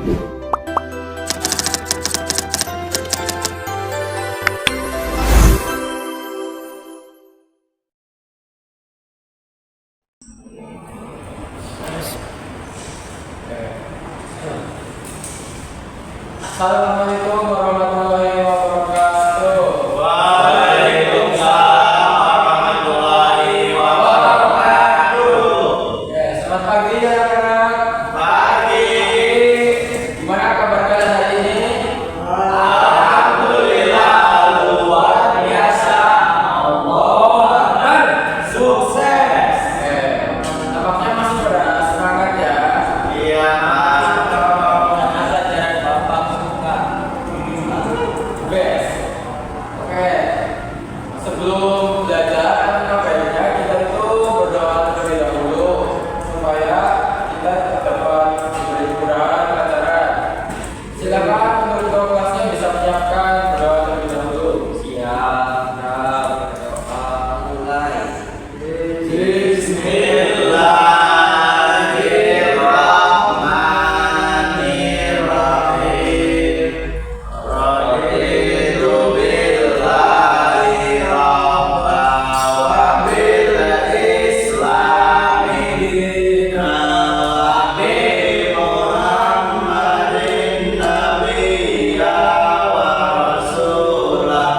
Assalamualaikum warahmatullahi wabarakatuh. Waalaikumsalam warahmatullahi wabarakatuh. Selamat pagi anak-anak. Pagi. Gimana kabar kalian hari ini? Alhamdulillah luar biasa. Allah Akbar. Sukses. Nampaknya masih pada semangat ya. Iya, Mas. Best. Oke. Sebelum belajar, baiknya kita itu berdoa terlebih dahulu supaya kita dapat diberi Quran pelajaran. Silakan untuk ketua kelasnya bisa menyiapkan berdoa terlebih dahulu. Siap, berdoa mulai. Bismillahirrahmanirrahim. Raditu billahi rabban wa bil islami dinan wa bi Muhammadin nabiyya wa rasulah.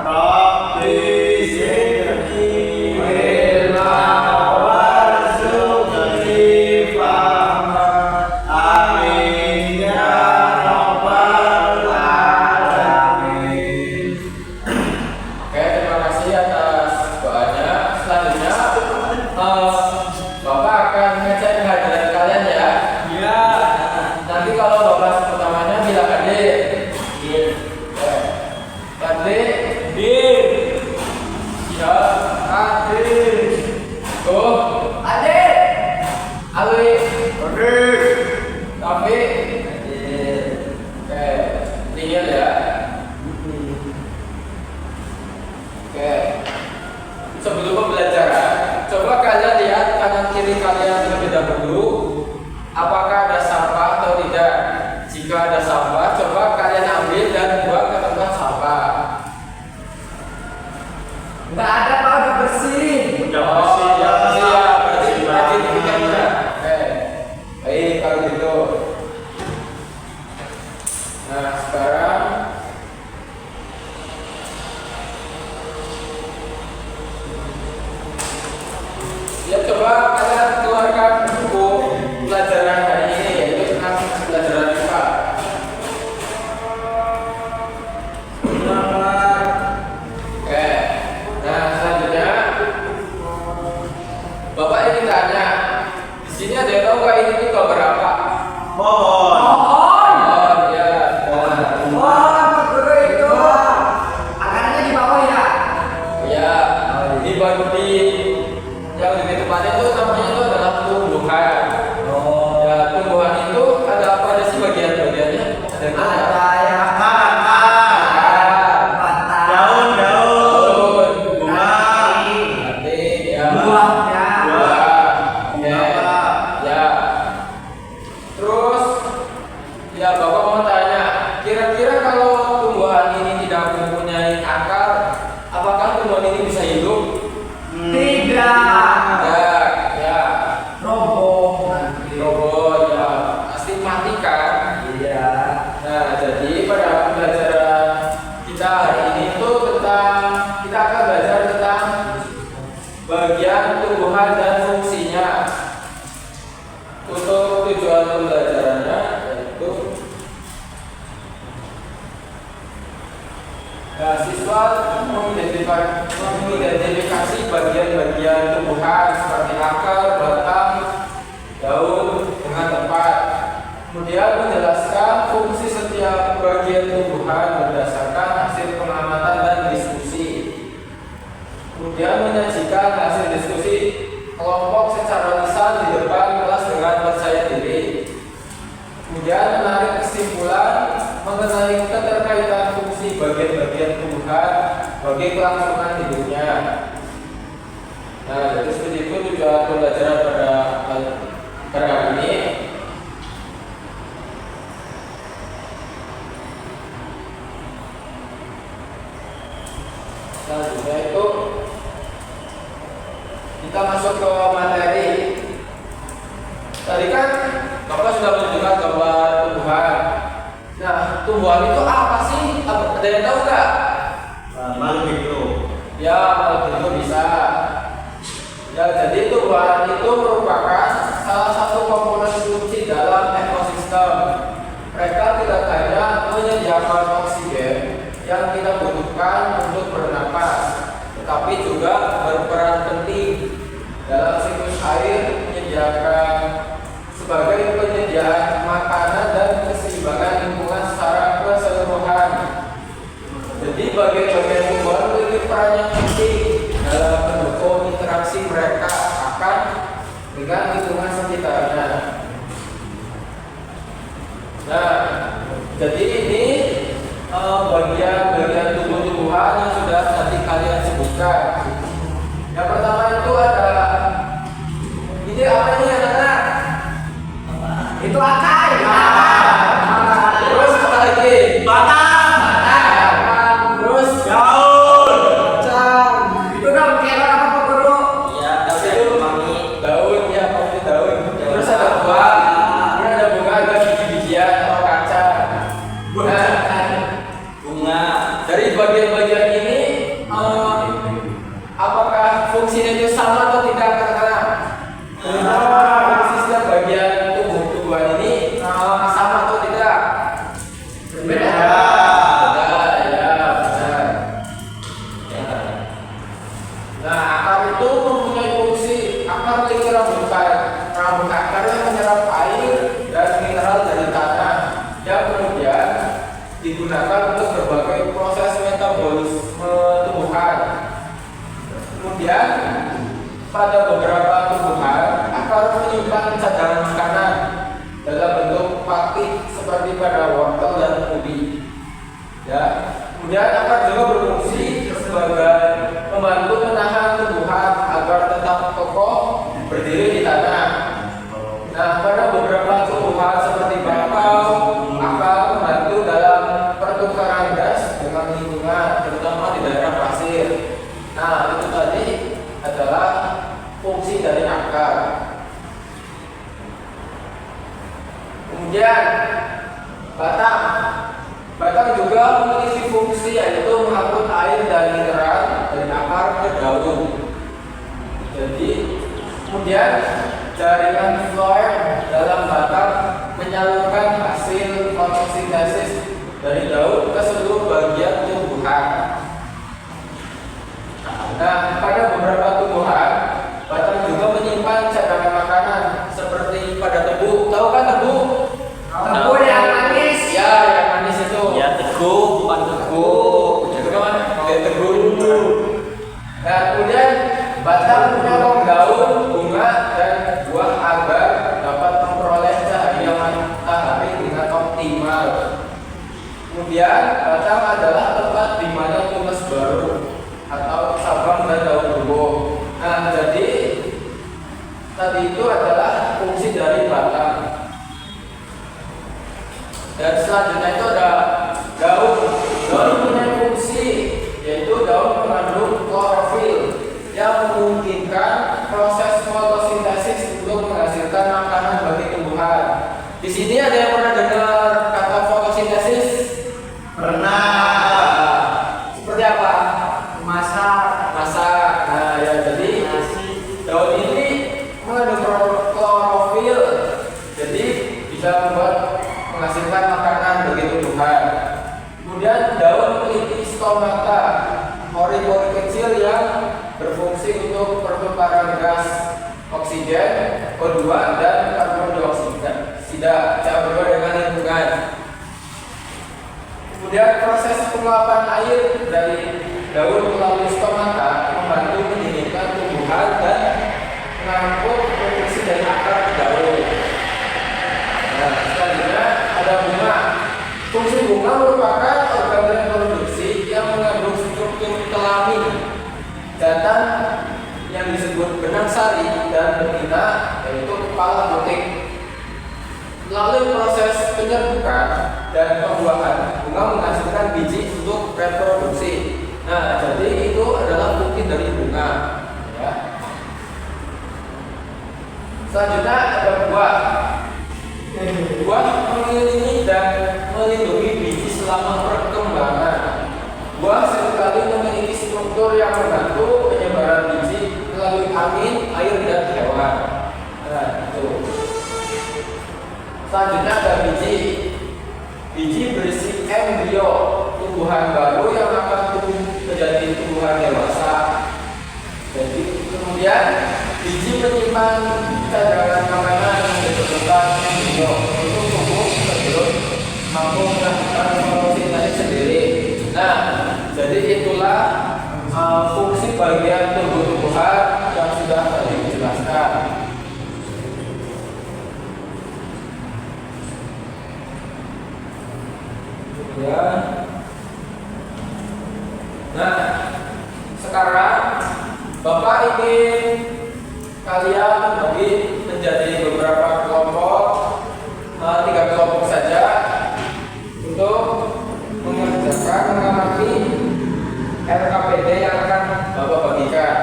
Rabbi zidni ilma warzuqni fahma. Amin ya rabbal alamin. Oke, terima kasih atas doanya. Selanjutnya, Bapak akan ngecek kehadiran kalian ya. Iya. Nanti kalau Bapak pertamanya bilang adik. Adik. Ya, adik. Oh, Adik. Ali. Adik. Tapi. Oke, tinggal ya. Oke. Sebelum pembelajaran, coba kalian lihat kanan kiri kalian terlebih dahulu. Apakah ada sampah atau tidak? Jika ada sampah, coba kalian ambil dan buang ke tempat sampah. Nggak ada, Pak, udah bersih. Udah bersih ya. Bersih ya. Berarti Bersih rajin banget. bikin ya. Oke. Baik kalau gitu. Nah sekarang ya coba kalian keluarkan buku pelajaran hari ini yaitu tentang pelajaran IPA. Oke. Nah selanjutnya Bapak ingin tanya, di sini ada yang tahu nggak ini keberapa? Mohon. Oh ya. Wah, Pak Guru itu. Angkatannya di bawah ya. Ya, ini baru di yang di tempatnya itu namanya itu adalah tumbuhan. Ya, tumbuhan itu ada apa aja sih bagian-bagiannya? Ada yang tahu nggak? Ada yang patah. Daun, bunga, Nanti ya. Buahnya. Ya. Ya. Terus ya Bapak mau tanya, kira-kira kalau tumbuhan ini tidak mempunyai akar, apakah tumbuhan ini bisa hidup? Tidak. Ya, ya. Roboh nanti. Robot ya pasti mati kan. Iya. Nah jadi pada pembelajaran kita hari ini itu tentang kita akan belajar tentang bagian tumbuhan dan fungsinya. Untuk tujuan pembelajarannya yaitu siswa mengidentifikasi bagian-bagian tumbuhan seperti akar, batang, daun dengan tepat. Kemudian menjelaskan fungsi setiap bagian tumbuhan berdasarkan hasil pengamatan dan diskusi. Kemudian menyajikan hasil diskusi kelompok secara lisan di depan kelas dengan percaya diri. Kemudian menarik kesimpulan mengenai keterkaitan fungsi bagian-bagian tumbuhan bagi kelangsungan hidupnya. Nah, jadi seperti itu tujuan pembelajaran pada hari ini. tadi kan Bapak sudah menunjukkan gambar tumbuhan. Nah, tumbuhan itu apa sih? Ada yang tahu nggak? Makhluk hidup. Ya, kalau itu bisa. Ya, jadi tumbuhan itu merupakan salah satu komponen kunci dalam ekosistem. Mereka tidak hanya menyediakan oksigen yang kita butuhkan untuk bernapas, tetapi juga berperan penting dalam siklus air, menyediakan sebagai penyediaan makanan dan keseimbangan lingkungan secara keseluruhan. Jadi bagian-bagian tumbuhan memiliki peran yang penting dalam mendukung interaksi mereka akan dengan lingkungan sekitarnya. Nah, jadi ini bagian-bagian tumbuh-tumbuhan yang sudah tadi kalian sebutkan. Yang pertama itu ada ini apa ini anak-anak? Itu akar. Terus apa lagi? Batang. Terus Daun. Itu dong kelor apa Pak Guru? Iya, tapi itu mami. daun ya, pasti daun. Terus ada buah, kemudian ada bunga, ada biji-bijian atau kaca. Nah, Bunga. dari bagian-bagian ini apakah fungsinya itu sama atau tidak katakanlah? Fungsi setiap bagian tumbuh-tumbuhan ini sama atau tidak? Berbeda. Berbeda, ya benar. Nah, akar itu mempunyai fungsi. Akar memiliki rambut akar yang menyerap air dan mineral dari tanah yang kemudian digunakan untuk berbagai proses metabolisme tumbuhan. Kemudian pada beberapa tumbuhan akar menyimpan cadangan makanan dalam bentuk pakik seperti pada wortel dan ubi. Ya. Kemudian akar juga berfungsi sebagai membantu menahan tumbuhan agar tetap kokoh berdiri di tanah. Nah, pada beberapa tumbuhan seperti bakau, akar membantu dalam pertukaran gas dengan lingkungan, terutama di daerah pasir. Nah, itu tadi adalah fungsi dari akar. Kemudian batang. Batang juga memiliki fungsi yaitu mengangkut air dan mineral dari akar ke daun. Jadi, kemudian jaringan floem dalam batang menyalurkan hasil fotosintesis dari daun ke seluruh bagian tumbuhan. Nah, pada beberapa tumbuhan, batang juga menyimpan cadangan makanan seperti pada tebu. Tahu kan tebu? Tebu yang manis. Ya, yang manis itu. Ya teguh, bukan teguh. Itu kan kayak tebu dulu. Nah, kemudian batang menyolong daun, bunga, dan buah agar dapat memperoleh cahaya matahari dengan optimal. Kemudian batang adalah tempat di mana tunas baru atau cabang dan daun tumbuh. Nah, jadi tadi itu adalah fungsi dari batang. Dan selanjutnya itu ada daun. Daun punya fungsi yaitu daun mengandung klorofil yang memungkinkan proses fotosintesis untuk menghasilkan makanan bagi tumbuhan. Di sini ada yang pernah dengar kata fotosintesis? Pernah. Seperti apa? Masak. Masak. Nah, ya jadi daun ini mengandung klorofil, jadi bisa membuat menghasilkan makanan bagi tumbuhan. Kemudian daun memiliki stomata, pori-pori kecil yang berfungsi untuk pertukaran gas oksigen, O2 dan karbon dioksida CO2 dengan lingkungan. Kemudian proses penguapan air dari daun melalui stomata membantu mendinginkan tumbuhan dan mengangkut nutrisi dari akar ke daun. Nah, selanjutnya ada bunga. Fungsi bunga merupakan organ reproduksi yang mengandung struktur kelamin jantan yang disebut benang sari dan betina yaitu kepala butik. Melalui proses penyerbukan dan pembuahan, bunga menghasilkan biji untuk reproduksi. Nah, jadi itu adalah fungsi dari bunga. Ya. Selanjutnya ada buah. Buah mengelilingi dan melindungi biji selama perkembangan. Buah seringkali memiliki struktur yang membantu penyebaran biji melalui angin, air, dan hewan. Nah, itu. Selanjutnya ada biji. Biji berisi embrio, tumbuhan baru yang akan tumbuh menjadi tumbuhan dewasa. Jadi kemudian biji menyimpan cadangan makanan yang dibutuhkan embrio untuk tumbuh sebelum mampu melakukan fotosintesa sendiri. Nah, jadi itulah fungsi bagian tumbuh-tumbuhan yang sudah tadi dijelaskan. Ya. Nah, sekarang Bapak ingin kalian membagi menjadi beberapa kelompok, 3 kelompok saja untuk mengerjakan mengamati RKPD yang akan Bapak bagikan.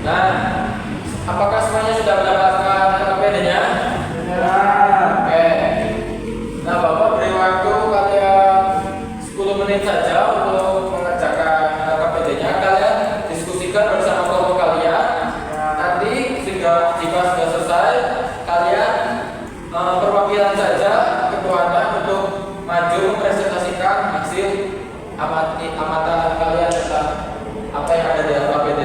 Nah, apakah semuanya sudah mendapatkan RKPD-nya? Oke. Nah, Bapak beri waktu kalian 10 menit saja untuk mengerjakan RKPD-nya. Kalian diskusikan bersama kelompok kalian. Nanti jika sudah selesai, kalian perwakilan saja ketuanya untuk maju mempresentasikan hasil amatan kalian tentang apa yang ada di RKPD.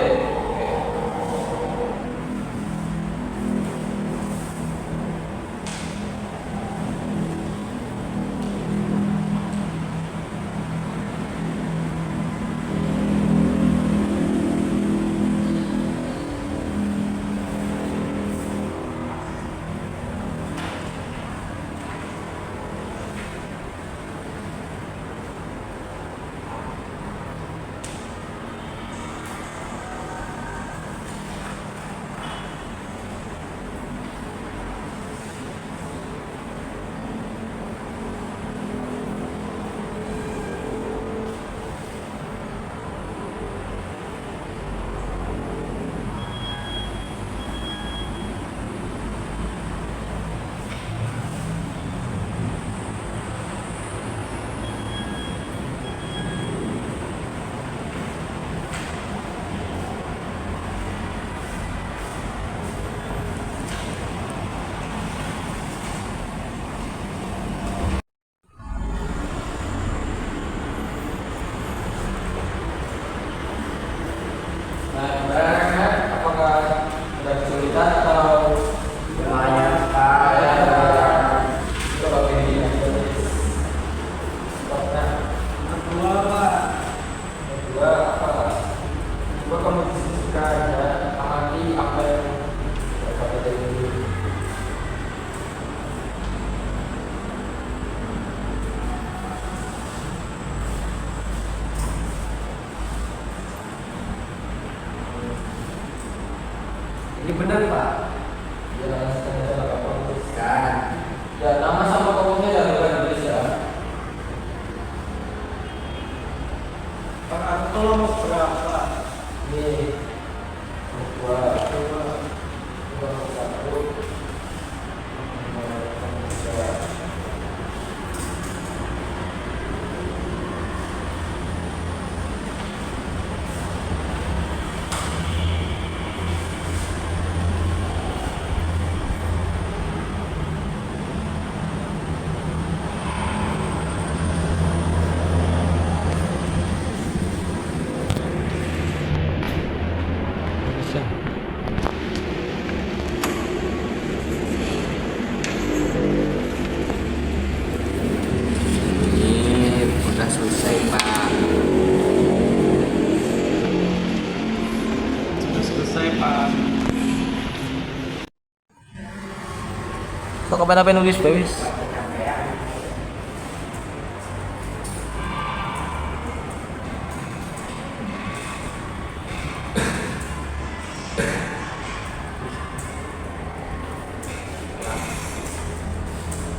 kapan apa nulis wis.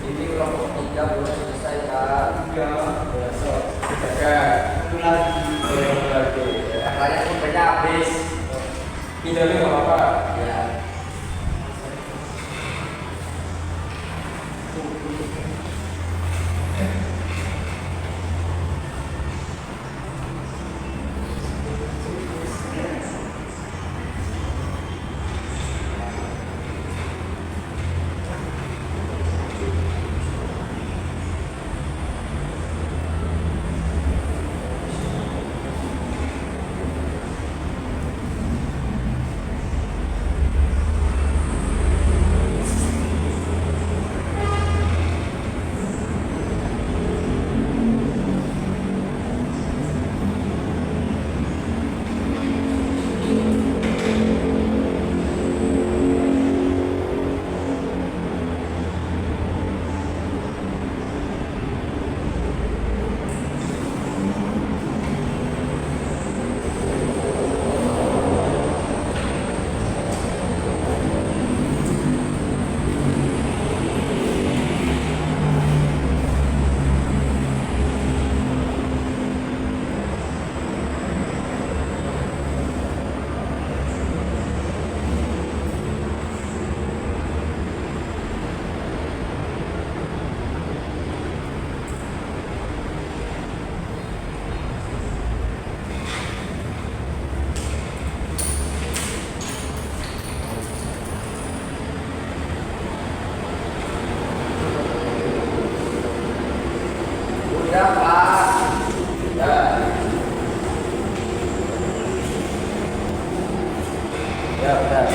Ini kelompok 3 belum selesai Pak. 3 besok. Itu lagi. Katanya pulpennya habis. Pindah enggak apa-apa. Ya. Udah Pak. Ya. Ya, benar.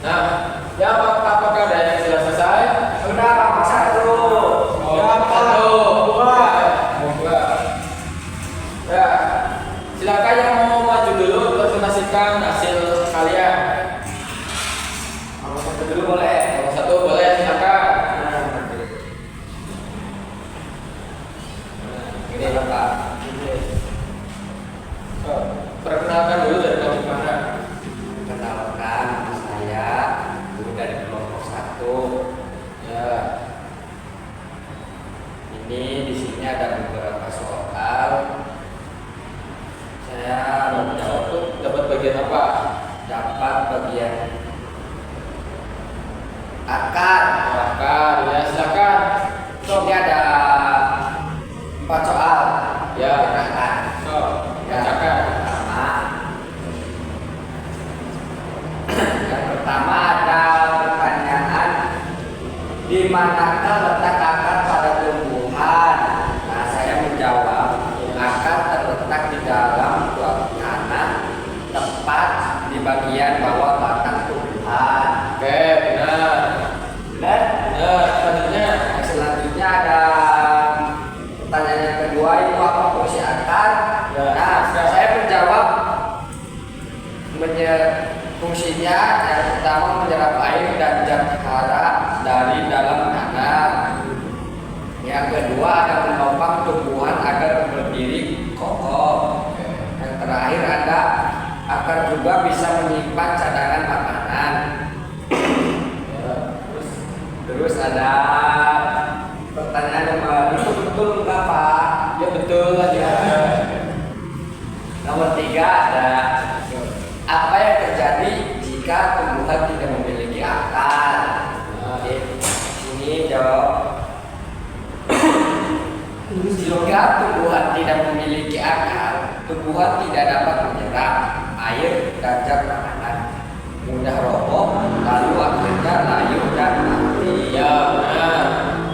Nah, ya apakah ada yang sudah selesai? Udah Pak, satu. Oh, Ya, Pak. satu. Dua. Dua. Ya, silakan yang mau maju dulu presentasikan hasil kalian. Kalau satu dulu boleh. Kalau satu boleh silakan. Ini Pak. Oh, perkenalkan dulu dari kamu mana? Kenalkan saya guru dari kelompok 1. Ya, Ini di sini ada beberapa soal. Saya mau jawab untuk dapat bagian apa? dapat bagian akar. Akar, ya silakan. Ini ada 4 soal. Ya, Akar. so, bacakan. Yang pertama ada pertanyaan, di manakah letak akar pada tumbuhan? Nah, saya menjawab, akar terletak di dalam suatu tanah, tepat di bagian bawah batang tumbuhan. Oke, benar. Dan Benar, selanjutnya. selanjutnya ada pertanyaan yang kedua, itu apa fungsi akar? Ya, Nah, ya. saya menjawab fungsinya yang pertama menyerap air dan zat hara dari dalam tanah. Yang kedua ada menopang tumbuhan agar berdiri kokoh. Yang terakhir ada akar juga bisa menyimpan cadangan makanan. Ya, Terus ada pertanyaan nomor itu betul enggak Pak? ya betul aja. Nomor 3 ada apa yang terjadi jika tumbuhan tidak memiliki akar? Oke, ini jawab. Jika tumbuhan tidak memiliki akar, tumbuhan tidak dapat menyerap air dan zat makanan, mudah roboh, lalu akhirnya layu dan mati. Ya, benar.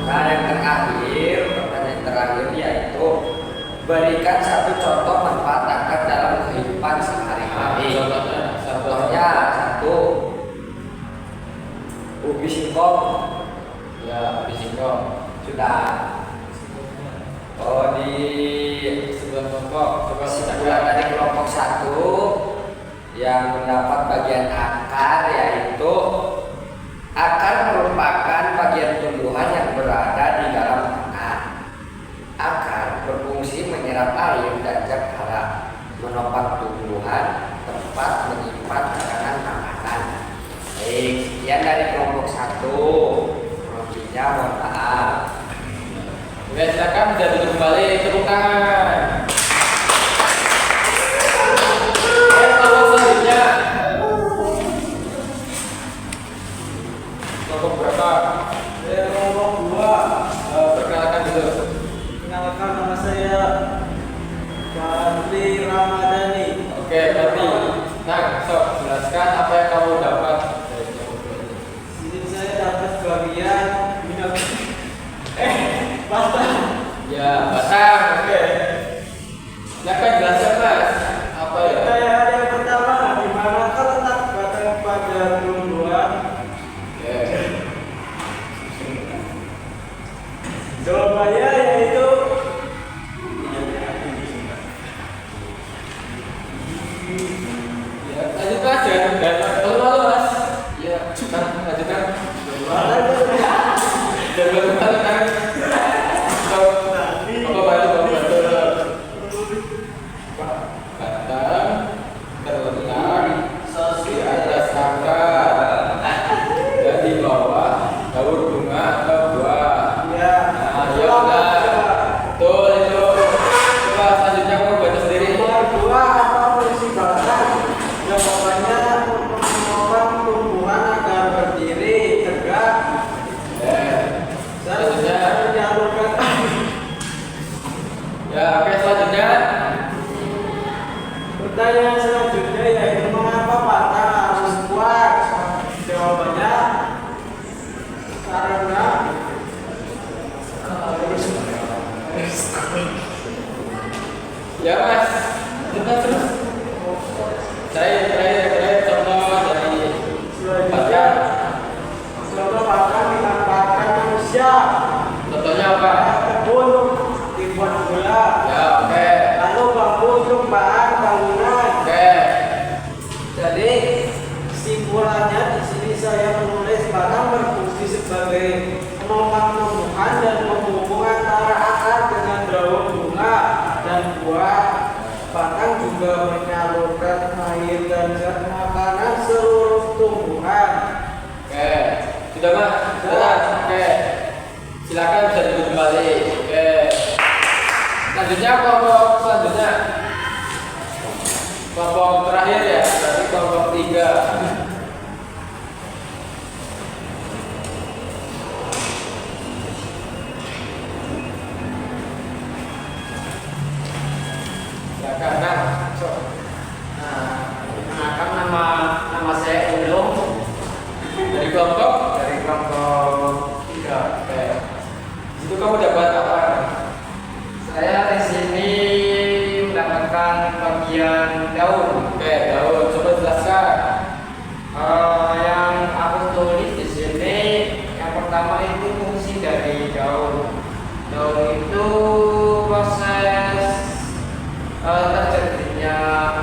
Nah, yang terakhir, pertanyaan terakhir yaitu Berikan satu contoh manfaat akar dalam kehidupan sehari-hari. Contohnya satu, ubi singkong. Ya, ubi singkong. Sudah. Oh, di Sebuah kelompok. Coba sebuah dari kelompok satu yang mendapat bagian akar, yaitu akar merupakan bagian tumbuhan yang berada di dalam tanah. Akar berfungsi menyerap air dan zat hara, menopang tumbuhan, tempat menyimpan tekanan makanan. Baik, sekian dari kelompok satu. Kronologinya mohon maaf. Oke, silakan sudah duduk kembali, tepuk tangan. Kelompok selanjutnya. Kelompok berapa? Kelompok 2. Perkenalkan dulu. Kenalkan nama saya Fadli Ramadhani. Oke, berarti. Nah, sok jelaskan apa yang kamu dapat dari kelompok ini. Sini saya dapat bagian minat. Basta. Ya, batang. Oke. Silakan jelaskan, Mas. Apa ya? Saya ada yang pertama, di mana letak batang pada tumbuhan? Oke. Jawabannya yaitu Ya, lanjut Mas, jangan malu-malu Mas. Ya, lanjutkan. Jangan malu-malu kan. Apa bantu? Batang terletak di atas akar dan di bawah daun bunga atau buah. ya. Nah, ya udah. Betul itu. Coba selanjutnya kamu baca sendiri. Nomor 2, apa fungsi batang? Jawabannya untuk menopang tumbuhan agar berdiri tegak. Selanjutnya. Saya menyalurkan Ya, oke selanjutnya. pertanyaan selanjutnya yaitu mengapa batang harus kuat? Jawabannya karena Ya Mas, terus. Saya contoh dari selanjutnya contoh batang dimanfaatkan manusia. contohnya apa? Kebun dibuat gula, Ya, oke. lalu bambu untuk bahan bangunan. Oke. Jadi kesimpulannya di sini saya menulis batang berfungsi sebagai penopang tumbuhan dan penghubung antara akar dengan daun bunga dan buah. Batang juga menyalurkan air dan zat makanan seluruh tumbuhan. Oke. Sudah Mas? Sudah. Oke. Silakan bisa duduk kembali. Oke. Selanjutnya kelompok selanjutnya. Kelompok terakhir ya, berarti kelompok 3. Silakan. Nah, sok. Perkenalkan, nama saya Ulum Dari kelompok dari kelompok 3. Oke. Itu kamu dapat apa? Saya di sini mendapatkan bagian daun. Oke, daun. Coba jelaskan. Yang aku tulis di sini, yang pertama itu fungsi dari daun. Daun itu proses terjadinya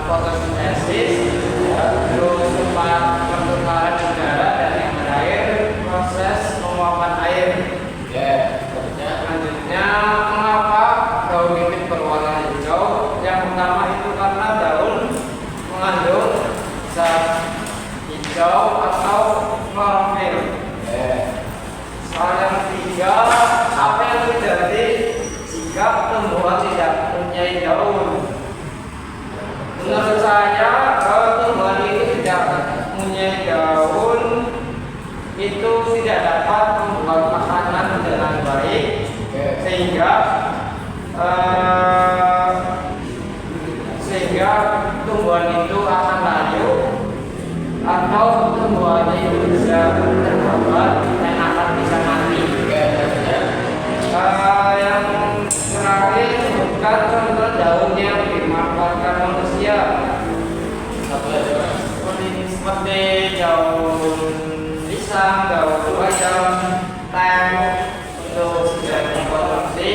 fotosintesis, terus pertukaran udara dan yang terakhir proses penguapan air. Oke. Selanjutnya. Selanjutnya, mengapa daun ini berwarna hijau? Yang pertama itu karena daun mengandung zat hijau atau klorofil. Oke. Soal yang ketiga, apa yang terjadi jika tumbuhan tidak mempunyai daun? Menurut saya, kalau tumbuhan ini tidak mempunyai daun, itu tidak dapat membuat makanan dengan baik, sehingga tumbuhan itu akan layu atau tumbuhannya itu bisa terhambat dan akan bisa mati. Oke. Selanjutnya. Yang terakhir, Berikan contoh daun yang dimanfaatkan manusia. Satu lagi Mas. Seperti daun pisang, daun bayam, teh untuk sebagai konsumsi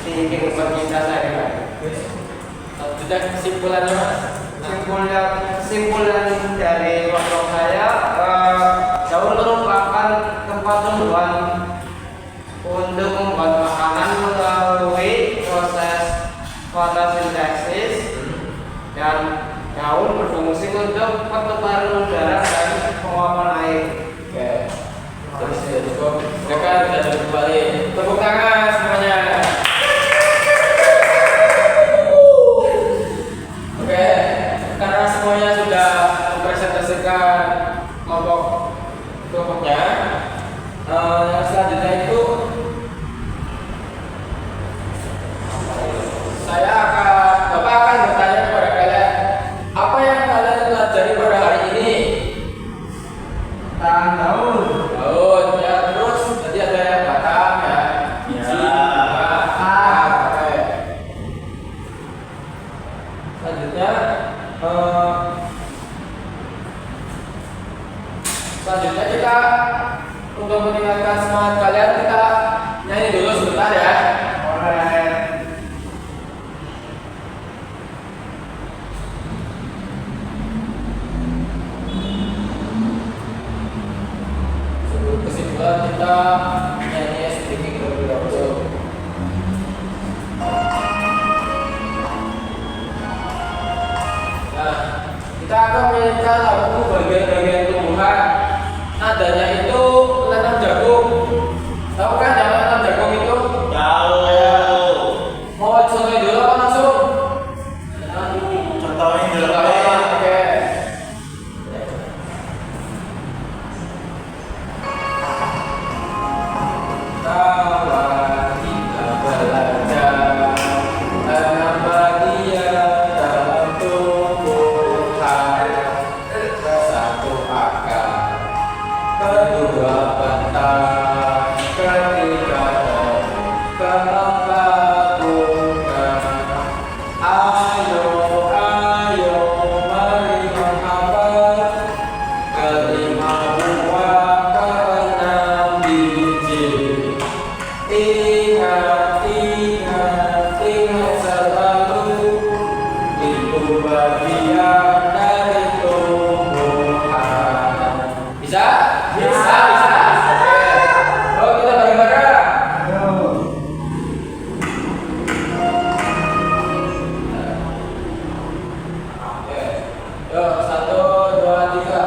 di kehidupan kita sehari-hari. Sudah kesimpulannya Mas. Kesimpulan dari kelompok saya, daun merupakan tempat tumbuhan untuk membuat makanan melalui proses fotosintesis, dan daun berfungsi untuk pertukaran udara dan penguapan air. Oke. Terus ya cukup. Silakan kita kembali. Tepuk tangan semuanya. Oke, karena semuanya sudah mempresentasikan kelompoknya, yang selanjutnya itu Bapak akan bertanya kepada kalian, apa yang kalian pelajari pada hari ini? Daun. Daun, ya, terus nanti ada batang ya, biji, akar, oke. Selanjutnya, kita untuk meningkatkan semangat kalian, kita nyanyi dulu sebentar ya. Sebelum kesimpulan kita nyanyi sedikit terlebih dahulu. Nah, kita akan menyanyikan lagu bagian-bagian tumbuhan. Nadanya itu menanam jagung. Tahu kan yang menanam jagung itu? Tahu. Mau contohin dulu apa langsung? Contohin dulu. Contohin, oke. Kawan kita belajar tanam bagian dalam tumbuhan, satu akar, kedua batang, ketiga daun, keempat bunga. Ayo, ayo, mari menghambat, kelima buah, keenam biji. Ingat, ingat, ingat selalu, itu bagian dari tumbuhan. Bisa? Bisa, bisa. Oke. Oh, kita bareng-bareng. Oke. Yuk, 1, 2, 3.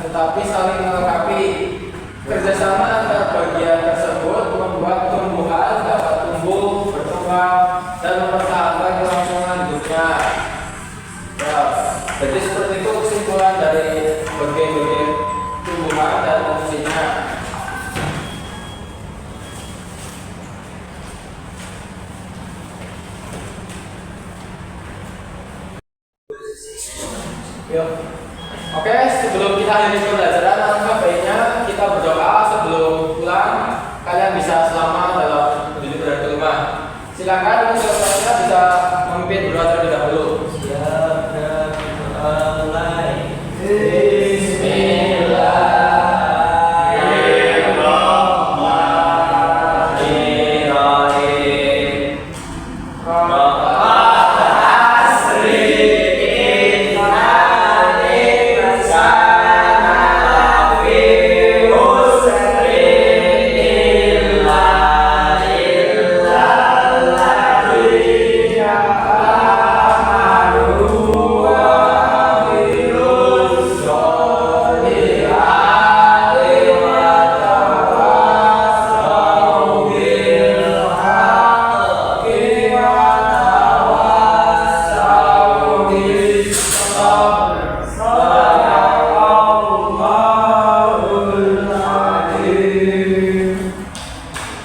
Tetapi saling melengkapi. Kerjasama antar bagian tersebut membuat tumbuhan dapat tumbuh, berkembang, dan mempertahankan kelangsungan hidupnya. Ya, jadi seperti itu kesimpulan dari bagian-bagian tumbuhan dan fungsinya. Yuk. Oke, sebelum kita akhiri pembelajaran, alangkah baiknya kita berdoa sebelum pulang. Kalian bisa selamat dalam menuju ke rumah. Silakan untuk saudara bisa memimpin berdoa terlebih dahulu.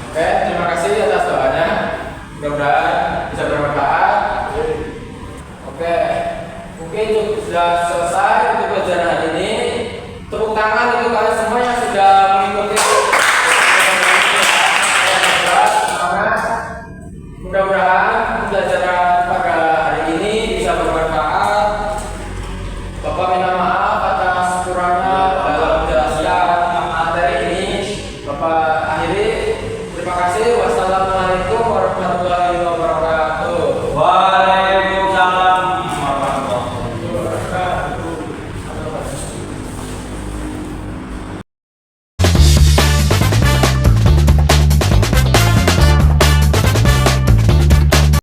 Oke, terima kasih atas doanya. Mudah-mudahan bisa bermanfaat. Oke, mungkin sudah selesai untuk pelajaran hari ini. Tepuk tangan